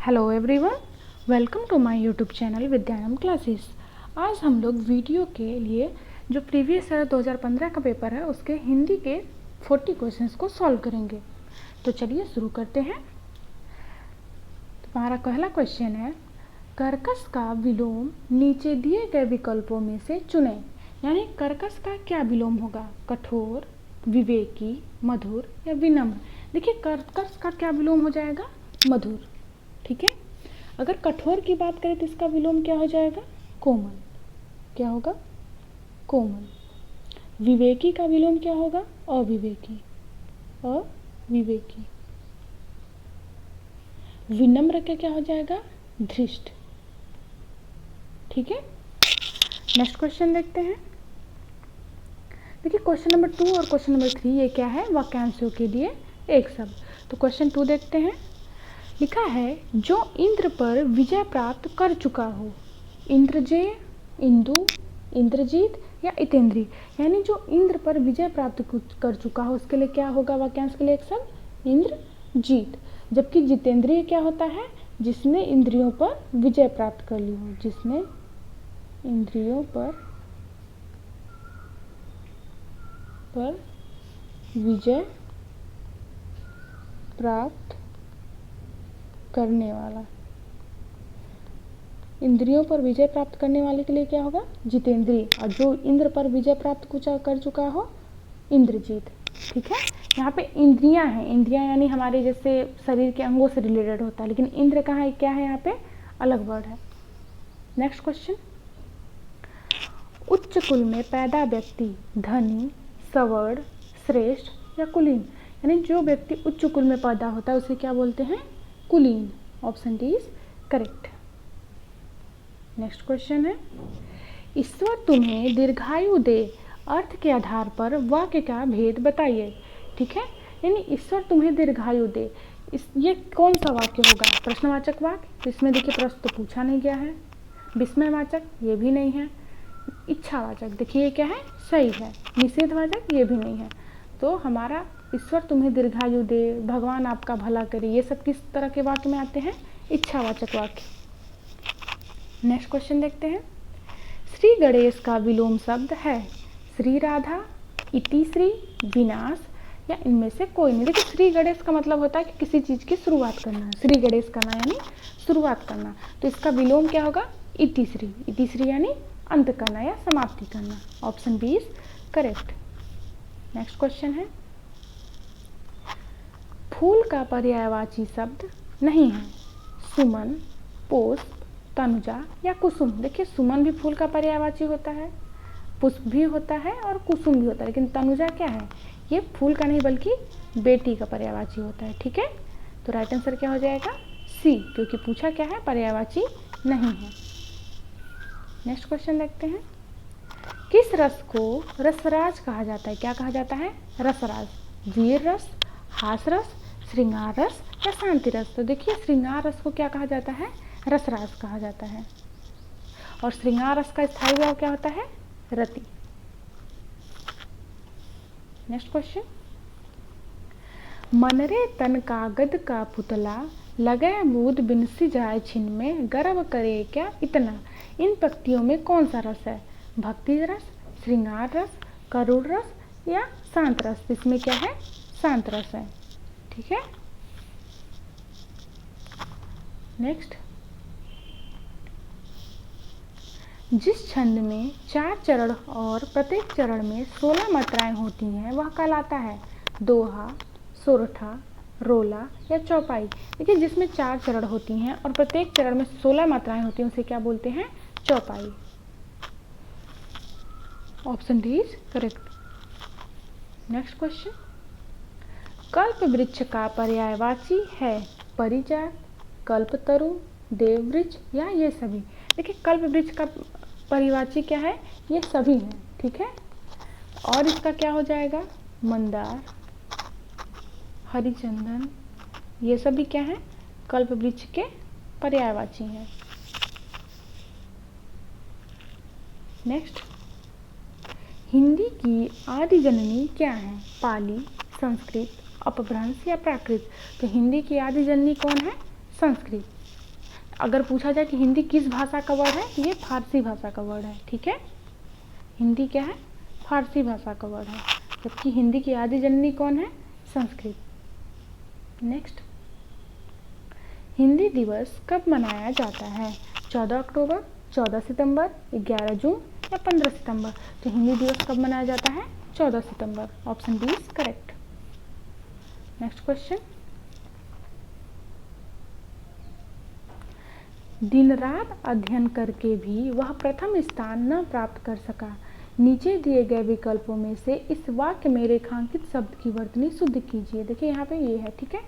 Hello everyone, welcome to my YouTube channel Vidyanam classes. आज हम लोग वीडियो के लिए जो प्रीवियस ईयर 2015 का पेपर है उसके हिंदी के 40 क्वेश्चंस को सॉल्व करेंगे। तो चलिए शुरू करते हैं। तो हमारा पहला क्वेश्चन है, कर्कश का विलोम नीचे दिए गए विकल्पों में से चुनें। यानी कर्कश का क्या विलोम होगा? कठोर, विवेकी, मधुर या विनम्र। देखिए कर्कश का क्या विलोम हो जाएगा? मधुर। ठीक है। अगर कठोर की बात करें तो इसका विलोम क्या हो जाएगा? कोमल। क्या होगा? कोमल। विवेकी का विलोम क्या होगा? अविवेकी। अविवेकी। विनम्र का क्या हो जाएगा? धृष्ट। ठीक है। नेक्स्ट क्वेश्चन देखते हैं। देखिए क्वेश्चन नंबर 2 और क्वेश्चन नंबर 3 ये क्या है? वाक्यांशों के लिए एक शब्द। तो क्वेश्चन 2 देखते हैं। लिखा है, जो इंद्र पर विजय प्राप्त कर चुका हो। इंद्रजेय, इंदु, इंद्रजीत या इतेंद्री। यानी जो इंद्र पर विजय प्राप्त कर चुका हो उसके लिए क्या होगा? वाक्यांश के लिए एक शब्द इंद्रजीत। जबकि जितेंद्रिय क्या होता है? जिसने इंद्रियों पर विजय प्राप्त कर ली हो। जिसने इंद्रियों पर विजय प्राप्त करने वाला। इंद्रियों पर विजय प्राप्त करने वाले के लिए क्या होगा? जितेंद्रिय। और जो इंद्र पर विजय प्राप्त कर चुका हो, इंद्रजीत। ठीक है। यहाँ पे इंद्रियां हैं। इंद्रियां यानी हमारे जैसे शरीर के अंगों से रिलेटेड होता है, लेकिन इंद्र कहाँ है? क्या है? यहाँ पे अलग वर्ड है। नेक्स्ट क्वेश्चन, उच्च कुल में पैदा व्यक्ति धनी, सवर्ण, श्रेष्ठ या कुलीन। यानी जो व्यक्ति उच्च कुल में पैदा होता है उसे क्या बोलते हैं? कुलीन। Option D is correct. Next question है, ईश्वर तुम्हें दीर्घायु दे अर्थ के आधार पर वाक्य का भेद बताइए। ठीक है। यानी ईश्वर तुम्हें दीर्घायु दे, ये कौन सा वाक्य होगा? प्रश्नवाचक वाक्य। इसमें देखिए प्रश्न तो पूछा नहीं गया है। विस्मयवाचक ये भी नहीं है। इच्छावाचक देखिए ये क्या है? सही है। निषेधवाचक ये भी नहीं है। तो हमारा ईश्वर तुम्हें दीर्घायु दे, भगवान आपका भला करे, ये सब किस तरह के वाक्य में आते हैं? इच्छावाचक वाक्य। नेक्स्ट क्वेश्चन देखते हैं। श्री गणेश का विलोम शब्द है श्री राधा, इति श्री, विनाश या इनमें से कोई नहीं। देखिए श्री गणेश का मतलब होता है कि किसी चीज की शुरुआत करना। श्री गणेश करना यानी शुरुआत करना। तो इसका विलोम क्या होगा? इति श्री। इति श्री यानी अंत करना या समाप्ति करना। Option B is correct. Next question है, फूल का पर्यायवाची शब्द नहीं है सुमन, पुष्प, तनुजा या कुसुम। देखिए सुमन भी फूल का पर्यायवाची होता है, पुष्प भी होता है और कुसुम भी होता है, लेकिन तनुजा क्या है? ये फूल का नहीं बल्कि बेटी का पर्यायवाची होता है। ठीक है। तो राइट आंसर क्या हो जाएगा? सी, क्योंकि पूछा क्या है? पर्यायवाची नहीं है। नेक्स्ट क्वेश्चन देखते हैं। किस रस को रसराज कहा जाता है? क्या कहा जाता है? रसराज। वीर रस, हास रस, श्रृंगार रस या शांति रस। तो देखिए श्रृंगार रस को क्या कहा जाता है? रसराज कहा जाता है। और श्रृंगार रस का स्थायी भाव क्या होता है? रति। नेक्स्ट क्वेश्चन, मनरे तन कागद का पुतला लगे बूद बिनसी जाए छिन में गर्व करे क्या इतना। इन पंक्तियों में कौन सा रस है? भक्ति रस, श्रृंगार रस, करुण रस या शांत रस। इसमें क्या है? शांत रस है। ठीक है। नेक्स्ट, जिस छंद में 4 चरण और प्रत्येक चरण में 16 मात्राएं होती हैं वह कहलाता है दोहा, सोरठा, रोला या चौपाई। देखिए जिसमें 4 चरण होती हैं और प्रत्येक चरण में 16 मात्राएं होती हैं उसे क्या बोलते हैं? चौपाई। Option D is correct. Next question, कल्प वृक्ष का पर्यायवाची है परिजात, कल्पतरु, देववृक्ष या ये सभी। देखिए कल्प वृक्ष का परिवाची क्या है? ये सभी हैं। ठीक है। और इसका क्या हो जाएगा? मंदार, हरिचंदन, ये सभी क्या है? कल्प वृक्ष के पर्यायवाची हैं। नेक्स्ट, हिंदी की आदि जननी क्या है? पाली, संस्कृत, अपभ्रंश या प्राकृत। तो हिंदी की आदि जननी कौन है? संस्कृत। अगर पूछा जाए कि हिंदी किस भाषा का वर्ड है तो ये फारसी भाषा का वर्ड है, ठीक है। हिंदी क्या है? फारसी भाषा का वर्ड है, जबकि हिंदी की आदि जननी कौन है? संस्कृत। नेक्स्ट, हिंदी दिवस कब मनाया जाता है? 14 अक्टूबर, 14 सितंबर, 11 जून या 15 सितंबर? तो हिंदी दिवस कब मनाया जाता है? 14 सितंबर। Option B is correct. Next question, दिन रात अध्ययन करके भी वह प्रथम स्थान न प्राप्त कर सका। नीचे दिए गए विकल्पों में से इस वाक्य में रेखांकित शब्द की वर्तनी शुद्ध कीजिए। देखिए यहाँ पे ये है, ठीक है।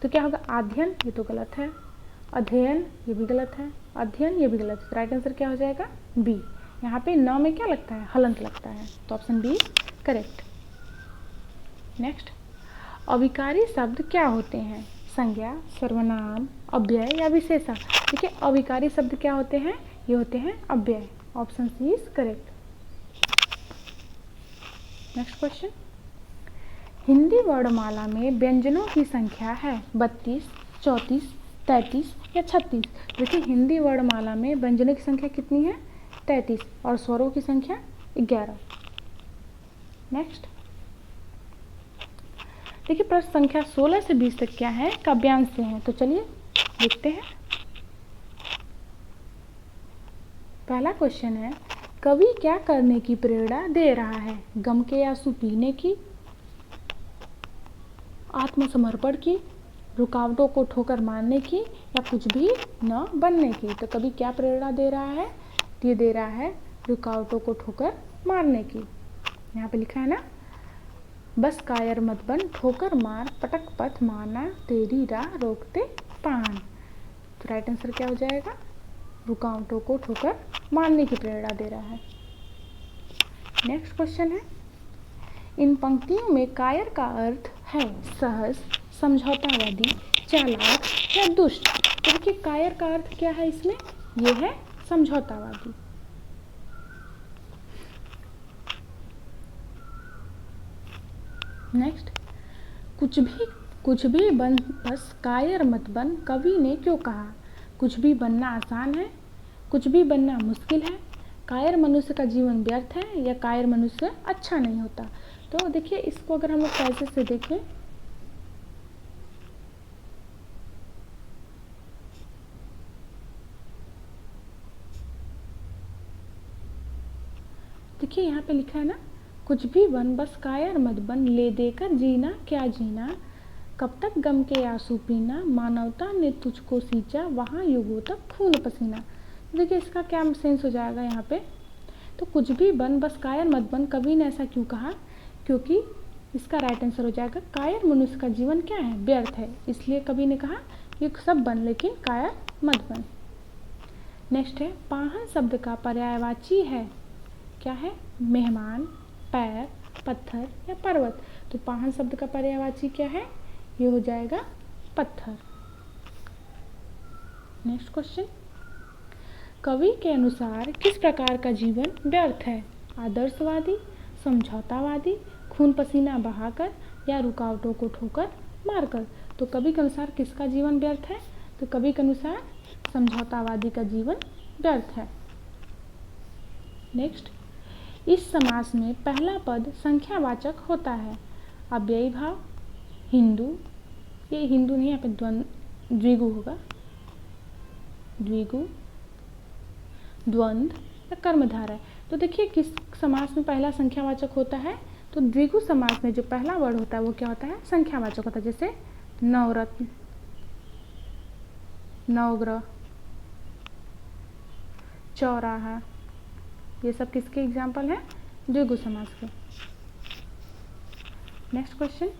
तो क्या होगा? अध्ययन, ये तो गलत है। अध्ययन, ये भी गलत है। अध्ययन, ये भी गलत है। राइट आंसर क्या हो जाएगा? बी। यहाँ पे न में क्या लगता है? हलंत लगता है, तो ऑप्शन बी करेक्ट। नेक्स्ट, अविकारी शब्द क्या होते हैं? संज्ञा, सर्वनाम, अव्यय या विशेषण? देखिए अविकारी शब्द क्या होते हैं? ये होते हैं अव्यय। Option C is correct. Next question, Hindi वर्णमाला में व्यंजनों की संख्या है 32, 34, 33 या 36? देखिए हिंदी वर्णमाला में व्यंजनों की संख्या कितनी है? 33 और स्वरों की संख्या 11। नेक्स्ट, देखिए प्रश्न संख्या 16 से 20 तक क्या है? काव्यांश से है, तो चलिए देखते हैं। पहला क्वेश्चन है, कवि क्या करने की प्रेरणा दे रहा है? गम के आंसू पीने की, आत्मसमर्पण की, रुकावटों को ठोकर मारने की या कुछ भी न बनने की? तो कवि क्या प्रेरणा दे रहा है? ये दे रहा है रुकावटों को ठोकर मारने की। यहाँ पे लिखा है ना, बस कायर मत बन, ठोकर मार, पटक पथ मारना, तेरी राह रोकते पान। तो राइट आंसर क्या हो जाएगा? रुकावटों को ठोकर मारने की प्रेरणा दे रहा है। नेक्स्ट क्वेश्चन है, इन पंक्तियों में कायर का अर्थ है सहज, समझौतावादी, चालाक या दुष्ट? तो देखिए कायर का अर्थ क्या है इसमें? ये है समझौतावादी। नेक्स्ट, कुछ भी बन बस कायर मत बन, कवि ने क्यों कहा? कुछ भी बनना आसान है, कुछ भी बनना मुश्किल है, कायर मनुष्य का जीवन व्यर्थ है या कायर मनुष्य अच्छा नहीं होता? तो देखिए इसको अगर हम लोग कैसे से देखें, देखिए यहाँ पे लिखा है ना, कुछ भी बन बस कायर मत बन, ले देकर जीना क्या जीना, कब तक गम के आंसू पीना, मानवता ने तुझको सींचा, वहाँ युगों तक खून पसीना। देखिए इसका क्या सेंस हो जाएगा यहाँ पे? तो कुछ भी बन बस कायर मत बन, कवि ने ऐसा क्यों कहा? क्योंकि इसका राइट आंसर हो जाएगा कायर मनुष्य का जीवन क्या है? व्यर्थ है, इसलिए कवि ने कहा कि सब बन लेकिन कायर मत बन। नेक्स्ट है, पाहन शब्द का पर्यायवाची है क्या है? मेहमान, पैर, पत्थर या पर्वत? तो पाहन शब्द का पर्यायवाची क्या है? ये हो जाएगा पत्थर। नेक्स्ट क्वेश्चन, कवि के अनुसार किस प्रकार का जीवन व्यर्थ है? आदर्शवादी, समझौतावादी, खून पसीना बहाकर या रुकावटों को ठोकर मारकर? तो कवि के अनुसार किसका जीवन व्यर्थ है? तो कवि के अनुसार समझौतावादी का जीवन व्यर्थ है। नेक्स्ट, इस समास में पहला पद संख्यावाचक होता है, अव्ययी भाव, हिंदू, ये हिंदू नहीं, यहाँ पे द्विगु होगा, द्विगु, द्वंद्व या कर्मधारय। तो देखिए किस समास में पहला संख्यावाचक होता है? तो द्विगु समास में जो पहला वर्ड होता है वो क्या होता है? संख्यावाचक होता है। जैसे नवरत्न, नवग्रह, चौराहा, ये सब किसके एग्जाम्पल हैं? द्विगु समास के। नेक्स्ट क्वेश्चन,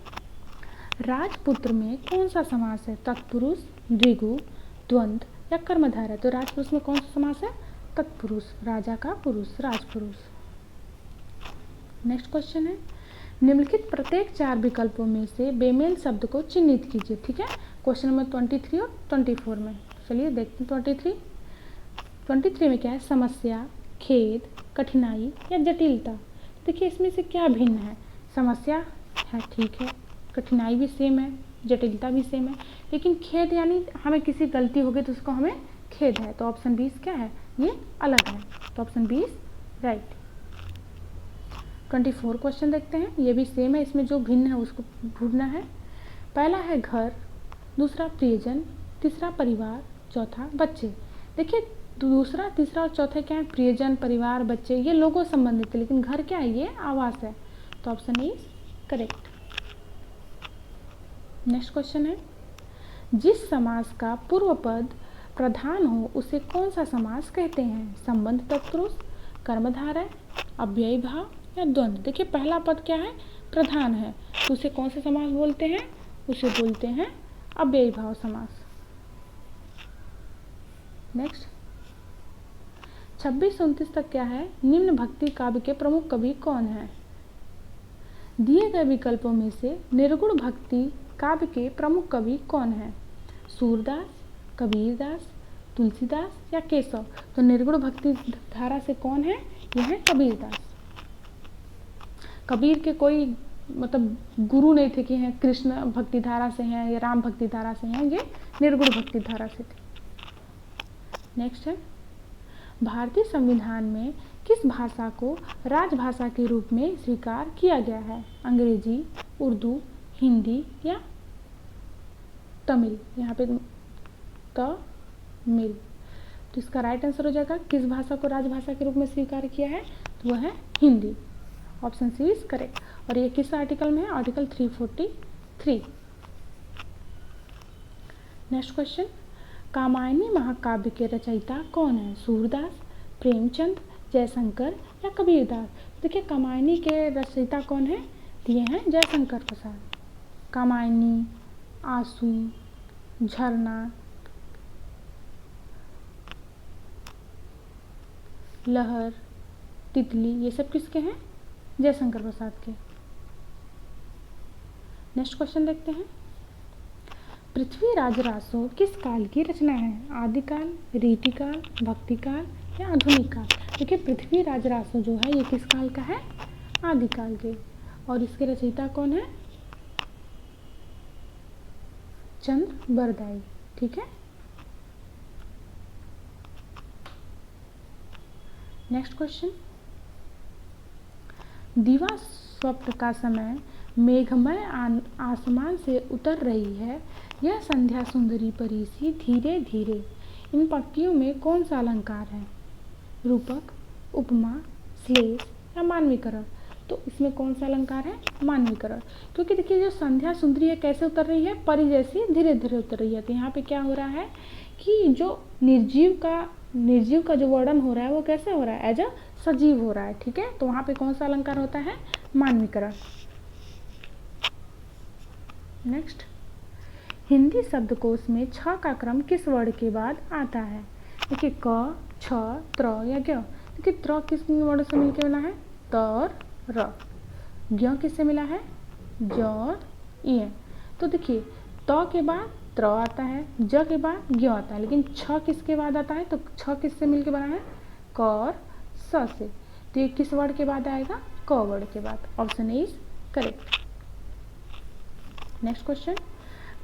राजपुत्र में कौन सा समास है? तत्पुरुष, द्विगु, द्वंद्व या कर्मधारय? तो राजपुरुष में कौन सा समास है? तत्पुरुष, राजा का पुरुष, राजपुरुष। नेक्स्ट क्वेश्चन है, निम्नलिखित प्रत्येक 4 विकल्पों में से बेमेल शब्द को चिन्हित कीजिए। ठीक है, क्वेश्चन नंबर 23 और 24 में। चलिए देखते हैं 23 में क्या है? समस्या, खेद, कठिनाई या जटिलता? देखिए इसमें से क्या भिन्न है? समस्या है, ठीक है, कठिनाई भी सेम है, जटिलता भी सेम है, लेकिन खेद यानी हमें किसी गलती हो गई तो उसको हमें खेद है, तो ऑप्शन 20 क्या है, ये अलग है, तो ऑप्शन 20 राइट। 24 क्वेश्चन देखते हैं, ये भी सेम है, इसमें जो भिन्न है उसको ढूंढना है। पहला है घर, दूसरा प्रियजन, तीसरा परिवार, चौथा बच्चे। देखिए दूसरा, तीसरा और चौथा क्या है, प्रियजन, परिवार, बच्चे, ये लोगों संबंधित है, लेकिन घर क्या है, ये आवास है, तो option is correct. Next question है, जिस समास का पूर्व पद प्रधान हो उसे कौन सा समास कहते हैं, संबंध तत्पुरुष, कर्मधारय, अव्ययी भाव या द्वंद्व। देखिए पहला पद क्या है, प्रधान है, तो उसे कौन सा समास बोलते हैं, उसे बोलते हैं अव्ययी भाव समास। नेक्स्ट 26 से 29 तक क्या है, निम्न भक्ति काव्य के प्रमुख कवि कौन है। दिए गए विकल्पों में से निर्गुण भक्ति काव्य के प्रमुख कवि कौन है, सूरदास, कबीरदास, तुलसीदास या केशव। तो निर्गुण भक्ति धारा से कौन है, यह है कबीरदास। कबीर के कोई मतलब गुरु नहीं थे कि हैं कृष्ण भक्ति धारा से हैं या राम भक्ति धारा से हैं, ये निर्गुण भक्ति धारा से थे। नेक्स्ट है, भारतीय संविधान में किस भाषा को राजभाषा के रूप में स्वीकार किया गया है, अंग्रेजी, उर्दू, हिंदी या तमिल। यहाँ पे तमिल, तो इसका राइट आंसर हो जाएगा किस भाषा को राजभाषा के रूप में स्वीकार किया है, तो वह है Hindi, option C is correct. और ये किस आर्टिकल में है, आर्टिकल 343। नेक्स्ट क्वेश्चन, कामायनी महाकाव्य के रचयिता कौन है, सूरदास, प्रेमचंद, जयशंकर या कबीरदास। देखिए कामायनी के रचयिता कौन है, ये हैं जयशंकर प्रसाद। कामायनी, आंसू, झरना, लहर, तितली, ये सब किसके हैं, जयशंकर प्रसाद के। नेक्स्ट क्वेश्चन देखते हैं, पृथ्वीराज रासो किस काल की रचना है, आदिकाल, रीतिकाल, भक्तिकाल या आधुनिक काल। देखिए पृथ्वीराज रासो जो है ये किस काल का है, आदिकाल के, और इसके रचयिता कौन है, चंद्र बरदाई। ठीक है, नेक्स्ट क्वेश्चन, दिवा स्वप्न का समय मेघमय आसमान से उतर रही है, यह संध्या सुंदरी परीसी धीरे धीरे। इन पंक्तियों में कौन सा अलंकार है, रूपक, उपमा, श्लेष या मानवीकरण। तो इसमें कौन सा अलंकार है, मानवीकरण, क्योंकि देखिए जो संध्या सुंदरी है कैसे उतर रही है, परी जैसी धीरे धीरे उतर रही है। तो यहाँ पे क्या हो रहा है कि जो निर्जीव का जो वर्णन हो रहा है वो कैसे हो रहा है, एज अ सजीव हो रहा है। ठीक है, तो वहाँ पे कौन सा अलंकार होता है, मानवीकरण। नेक्स्ट, हिंदी शब्दकोश में छ का क्रम किस वर्ण के बाद आता है, देखिए क, छ, त्र या ज्ञ। देखिए त्र किस वर्ण से मिलकर बना है, त और र। ज्ञ किससे मिला है, ज और इ। तो देखिए त के बाद त्र आता है, ज के बाद ज्ञ आता है, लेकिन छ किसके बाद आता है, तो छ किससे मिलकर बना है, क और स से। तो ये किस वर्ण के बाद आएगा, क वर्ण के बाद, option A is correct. Next question,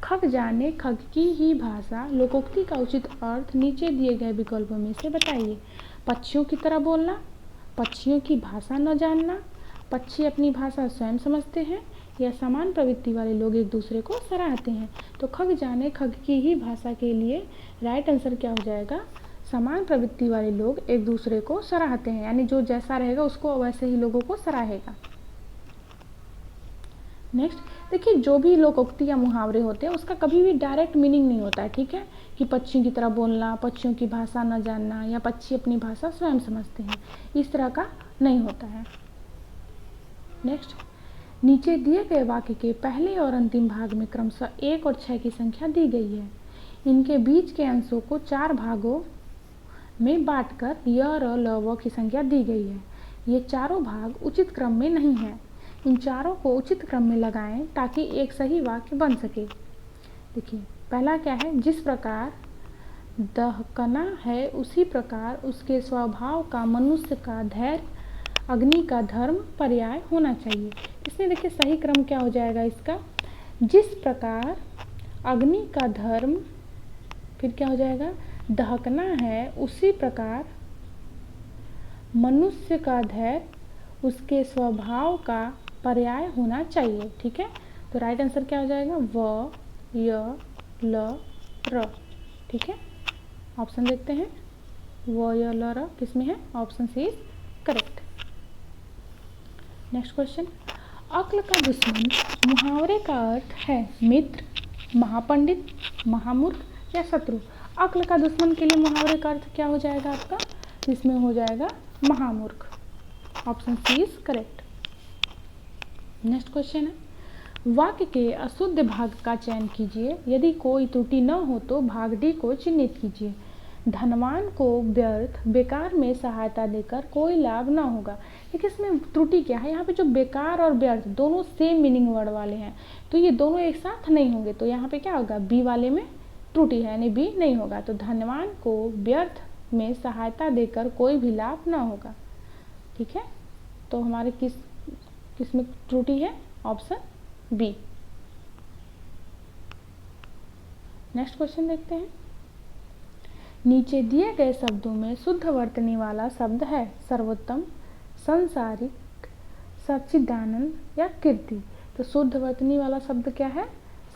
खग जाने खग की ही भाषा लोकोक्ति का उचित अर्थ नीचे दिए गए विकल्पों में से बताइए। पक्षियों की तरह बोलना, पक्षियों की भाषा न जानना, पक्षी अपनी भाषा स्वयं समझते हैं, या समान प्रवृत्ति वाले लोग एक दूसरे को सराहते हैं। तो खग जाने खग की ही भाषा के लिए राइट आंसर क्या हो जाएगा, समान प्रवृत्ति वाले लोग एक दूसरे को सराहते हैं, यानी जो जैसा रहेगा उसको वैसे ही लोगों को सराहेगा। नेक्स्ट देखिए, जो भी लोकोक्ति या मुहावरे होते हैं उसका कभी भी डायरेक्ट मीनिंग नहीं होता है। ठीक है, कि पक्षियों की तरह बोलना, पक्षियों की भाषा न जानना, या पक्षी अपनी भाषा स्वयं समझते हैं, इस तरह का नहीं होता है। नेक्स्ट, नीचे दिए गए वाक्य के पहले और अंतिम भाग में क्रमशः 1 और 6 की संख्या दी गई है। इनके बीच के अंशों को 4 भागों में बांटकर य, र, ल, व की संख्या दी गई है। ये चारों भाग उचित क्रम में नहीं हैं। इन चारों को उचित क्रम में लगाएं ताकि एक सही वाक्य बन सके। देखिए पहला क्या है, जिस प्रकार दहकना है उसी प्रकार उसके स्वभाव का मनुष्य का धैर्य, अग्नि का धर्म पर्याय होना चाहिए। इसमें देखिए सही क्रम क्या हो जाएगा इसका, जिस प्रकार अग्नि का धर्म फिर क्या हो जाएगा, दहकना है, उसी प्रकार मनुष्य का धैर्य उसके स्वभाव का पर्याय होना चाहिए। ठीक है, तो राइट आंसर क्या हो जाएगा, व य ल र। ठीक है, ऑप्शन देखते हैं, व य ल र किस में है, option C is correct. Next question, अक्ल का दुश्मन मुहावरे का अर्थ है मित्र, महापंडित, महामूर्ख या शत्रु। अक्ल का दुश्मन के लिए मुहावरे का अर्थ क्या हो जाएगा आपका, इसमें हो जाएगा महामूर्ख, option C is correct. Next question है, वाक्य के अशुद्ध भाग का चयन कीजिए, यदि कोई त्रुटि न हो तो भाग डी को चिन्हित कीजिए। धनवान को व्यर्थ बेकार में सहायता देकर कोई लाभ न होगा। देखिए इसमें त्रुटि क्या है, यहाँ पे जो बेकार और व्यर्थ दोनों सेम मीनिंग वर्ड वाले हैं, तो ये दोनों एक साथ नहीं होंगे, तो यहाँ पे क्या होगा, बी वाले में त्रुटि है, यानी बी नहीं होगा। तो धनवान को व्यर्थ में सहायता देकर कोई भी लाभ न होगा। ठीक है, तो हमारे किस में त्रुटि है, ऑप्शन बी। नेक्स्ट क्वेश्चन देखते हैं, नीचे दिए गए शब्दों में शुद्ध वर्तनी वाला शब्द है सर्वोत्तम, संसारिक, सच्चिदानंद या कीर्ति। तो शुद्ध वर्तनी वाला शब्द क्या है,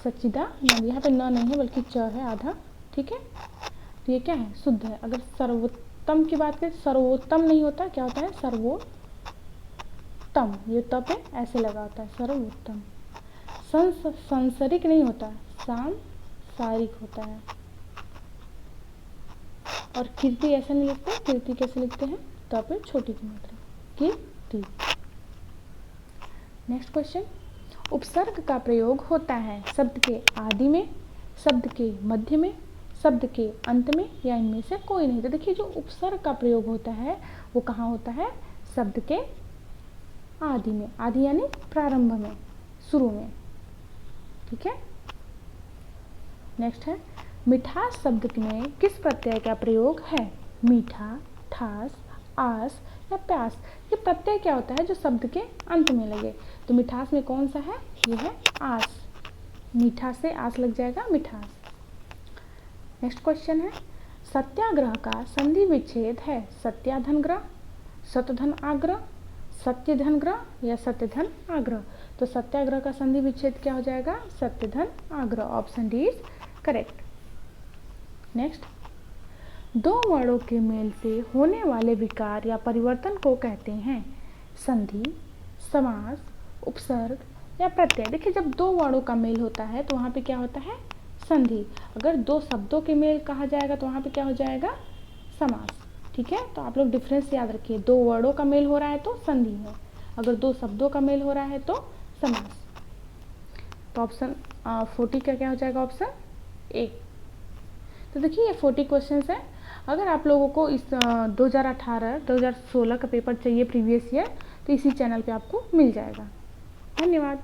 सच्चिदानंद। यहाँ पे न नहीं है बल्कि च है आधा। ठीक है, तो ये क्या है, शुद्ध है। अगर सर्वोत्तम की बात करें, सर्वोत्तम नहीं होता, क्या होता है, सर्वोत्तम, ये तप है ऐसे लगा होता है, सर्वोत्तम। सांसारिक नहीं होता, सांसारिक होता है। और कीर्ति ऐसा नहीं लिखते, कीर्ति कैसे लिखते हैं, तो पे छोटी की मात्रा, कीर्ति। नेक्स्ट क्वेश्चन, उपसर्ग का प्रयोग होता है शब्द के आदि में, शब्द के मध्य में, शब्द के अंत में या इनमें से कोई नहीं। तो देखिए जो उपसर्ग का प्रयोग होता है वो कहाँ होता है, शब्द के आदि में, आदि यानी प्रारंभ में, शुरू में। ठीक है, नेक्स्ट है, मिठास शब्द में किस प्रत्यय का प्रयोग है, मीठा, ठास, आस या प्यास। ये प्रत्यय क्या होता है, जो शब्द के अंत में लगे। तो मिठास में कौन सा है, ये है आस, मीठा से आस लग जाएगा, मिठास। नेक्स्ट क्वेश्चन है, सत्याग्रह का संधि विच्छेद है सत्याधनग्रह, सतधन आग्रह, सत्यधन ग्रह या सत्यधन आग्रह। तो सत्याग्रह का संधि विच्छेद क्या हो जाएगा, सत्यधन आग्रह, option D is correct. Next, दो वर्णों के मेल से होने वाले विकार या परिवर्तन को कहते हैं संधि, समास, उपसर्ग या प्रत्यय। देखिए जब दो वर्णों का मेल होता है तो वहाँ पे क्या होता है, संधि। अगर दो शब्दों के मेल कहा जाएगा तो वहाँ पे क्या हो जाएगा, समास। ठीक है, तो आप लोग डिफरेंस याद रखिए, दो वर्डों का मेल हो रहा है तो संधि है, अगर दो शब्दों का मेल हो रहा है तो समास। तो ऑप्शन 40 का क्या हो जाएगा, ऑप्शन ए। तो देखिए ये 40 क्वेश्चंस है। अगर आप लोगों को इस 2018-2016 का पेपर चाहिए प्रीवियस ईयर, तो इसी चैनल पे आपको मिल जाएगा। धन्यवाद।